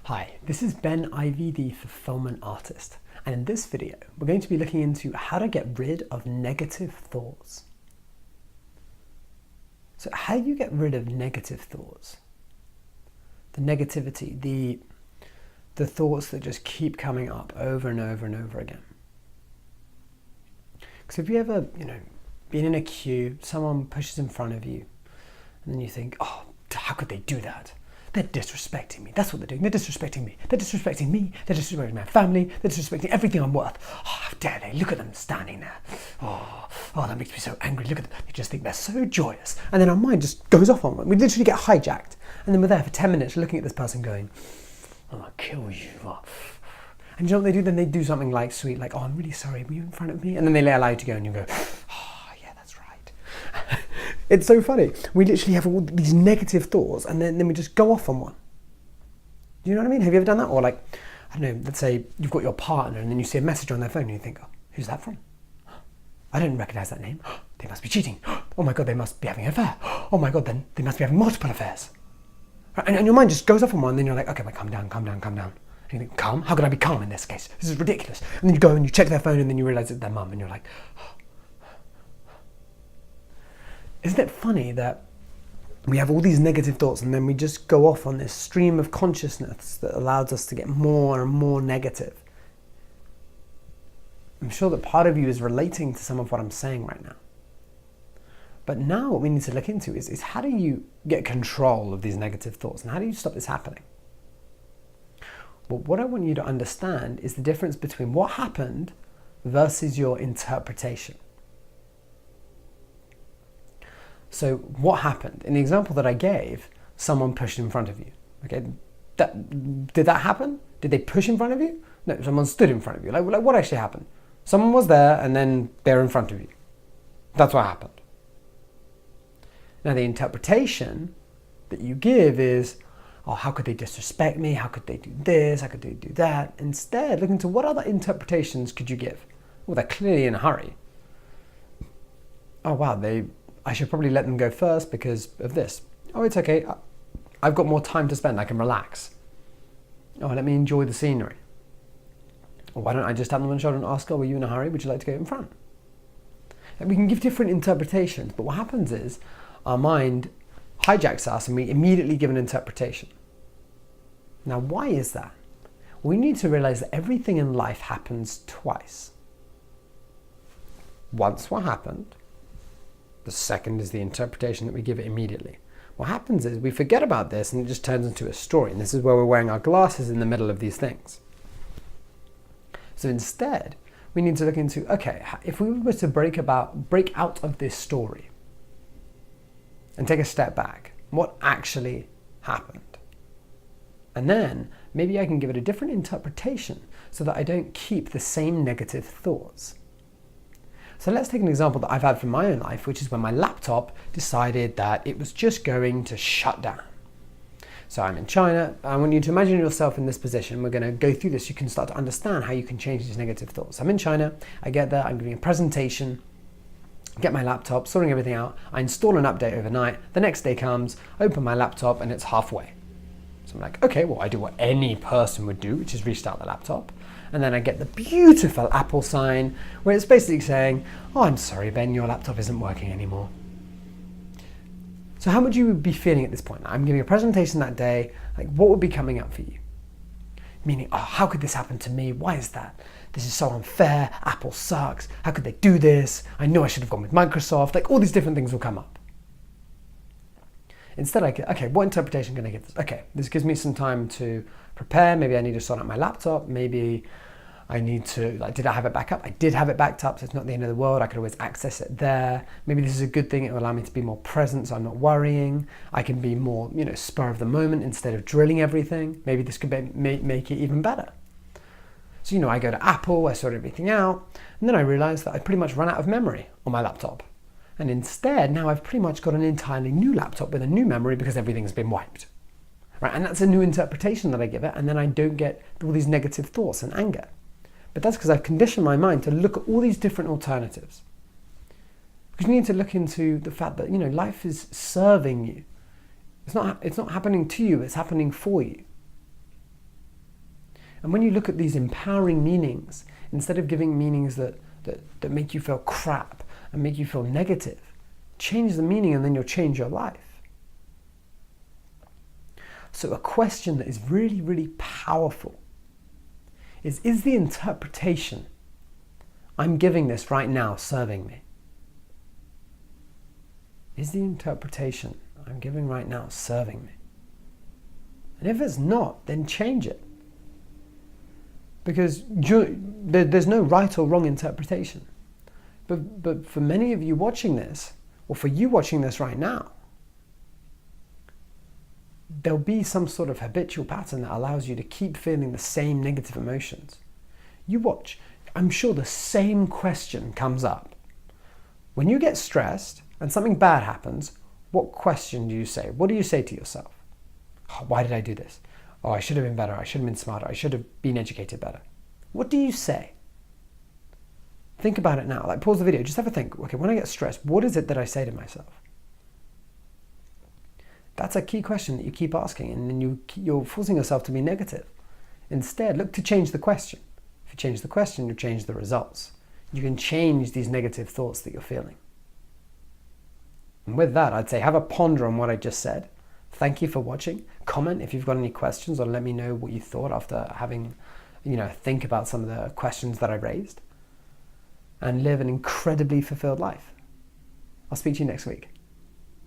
Hi, this is Ben Ivy, the fulfillment artist, and in this video we're going to be looking into how to get rid of negative thoughts. So how do you get rid of negative thoughts? The negativity, the thoughts that just keep coming up over and over and over again. Because have you ever, been in a queue, someone pushes in front of you, and then you think, oh, how could they do that? They're disrespecting me. That's what they're doing. They're disrespecting me. They're disrespecting me. They're disrespecting my family. They're disrespecting everything I'm worth. Oh, how dare they? Look at them standing there. Oh, that makes me so angry. Look at them. They just think they're so joyous. And then our mind just goes off on one. We literally get hijacked. And then we're there for 10 minutes looking at this person going, I'm going to kill you. Oh. And you know what they do? Then they do something like sweet, like, oh, I'm really sorry. Were you in front of me? And then they allow you to go and you go, oh, yeah, that's right. It's so funny. We literally have all these negative thoughts and then we just go off on one. Do you know what I mean? Have you ever done that? Or like, I don't know, let's say you've got your partner and then you see a message on their phone and you think, oh, who's that from? I don't recognize that name. They must be cheating. Oh my God, they must be having an affair. Oh my God, then they must be having multiple affairs. And your mind just goes off on one and then you're like, okay, but calm down. And you think, calm? How could I be calm in this case? This is ridiculous. And then you go and you check their phone and then you realize it's their mum and you're like, oh. Isn't it funny that we have all these negative thoughts and then we just go off on this stream of consciousness that allows us to get more and more negative? I'm sure that part of you is relating to some of what I'm saying right now. But now what we need to look into is how do you get control of these negative thoughts and how do you stop this happening? Well, what I want you to understand is the difference between what happened versus your interpretation. So what happened? In the example that I gave, someone pushed in front of you. Okay, did that happen? Did they push in front of you? No, someone stood in front of you. Like what actually happened? Someone was there and then they're in front of you. That's what happened. Now the interpretation that you give is, oh, how could they disrespect me? How could they do this? How could they do that? Instead, look into what other interpretations could you give? Well, they're clearly in a hurry. Oh wow, I should probably let them go first because of this. Oh, it's okay. I've got more time to spend. I can relax. Oh, let me enjoy the scenery. Or why don't I just tap them on the shoulder and ask, oh, were you in a hurry? Would you like to go in front? And we can give different interpretations, but what happens is our mind hijacks us and we immediately give an interpretation. Now, why is that? We need to realize that everything in life happens twice. Once what happened, the second is the interpretation that we give it immediately. What happens is we forget about this and it just turns into a story. And this is where we're wearing our glasses in the middle of these things. So instead, we need to look into, okay, if we were to break out of this story and take a step back, what actually happened? And then maybe I can give it a different interpretation so that I don't keep the same negative thoughts. So let's take an example that I've had from my own life, which is when my laptop decided that it was just going to shut down. So I'm in China. I want you to imagine yourself in this position. We're going to go through this so you can start to understand how you can change these negative thoughts. I'm in China. I get there. I'm giving a presentation. Get my laptop, sorting everything out. I install an update overnight. The next day comes, open my laptop, and it's halfway. So I'm like, okay, well, I do what any person would do, which is restart the laptop. And then I get the beautiful Apple sign where it's basically saying, oh, I'm sorry, Ben, your laptop isn't working anymore. So how would you be feeling at this point? I'm giving a presentation that day. Like, what would be coming up for you? Meaning, oh, how could this happen to me? Why is that? This is so unfair. Apple sucks. How could they do this? I know I should have gone with Microsoft. Like, all these different things will come up. Instead, okay, what interpretation can I give this? Okay, this gives me some time to prepare. Maybe I need to sort out my laptop. Maybe I need to, did I have it backed up? I did have it backed up, so it's not the end of the world. I could always access it there. Maybe this is a good thing. It will allow me to be more present, so I'm not worrying. I can be more, spur of the moment instead of drilling everything. Maybe this could make it even better. So, I go to Apple, I sort everything out, and then I realize that I pretty much run out of memory on my laptop. And instead, now I've pretty much got an entirely new laptop with a new memory because everything's been wiped. Right? And that's a new interpretation that I give it, and then I don't get all these negative thoughts and anger. But that's because I've conditioned my mind to look at all these different alternatives. Because you need to look into the fact that, life is serving you. It's not happening to you, it's happening for you. And when you look at these empowering meanings, instead of giving meanings that make you feel crap and make you feel negative, change the meaning and then you'll change your life. So a question that is really, really powerful is the interpretation I'm giving this right now serving me? Is the interpretation I'm giving right now serving me? And if it's not, then change it. Because there's no right or wrong interpretation. But for many of you watching this, or for you watching this right now, there'll be some sort of habitual pattern that allows you to keep feeling the same negative emotions. You watch, I'm sure the same question comes up. When you get stressed and something bad happens, what question do you say? What do you say to yourself? Oh, why did I do this? Oh, I should have been better. I should have been smarter. I should have been educated better. What do you say? Think about it now. Like, pause the video. Just have a think. Okay, when I get stressed, what is it that I say to myself? That's a key question that you keep asking, and then you're forcing yourself to be negative. Instead, look to change the question. If you change the question, you change the results. You can change these negative thoughts that you're feeling. And with that, I'd say have a ponder on what I just said. Thank you for watching. Comment if you've got any questions, or let me know what you thought after having, think about some of the questions that I raised. And live an incredibly fulfilled life. I'll speak to you next week.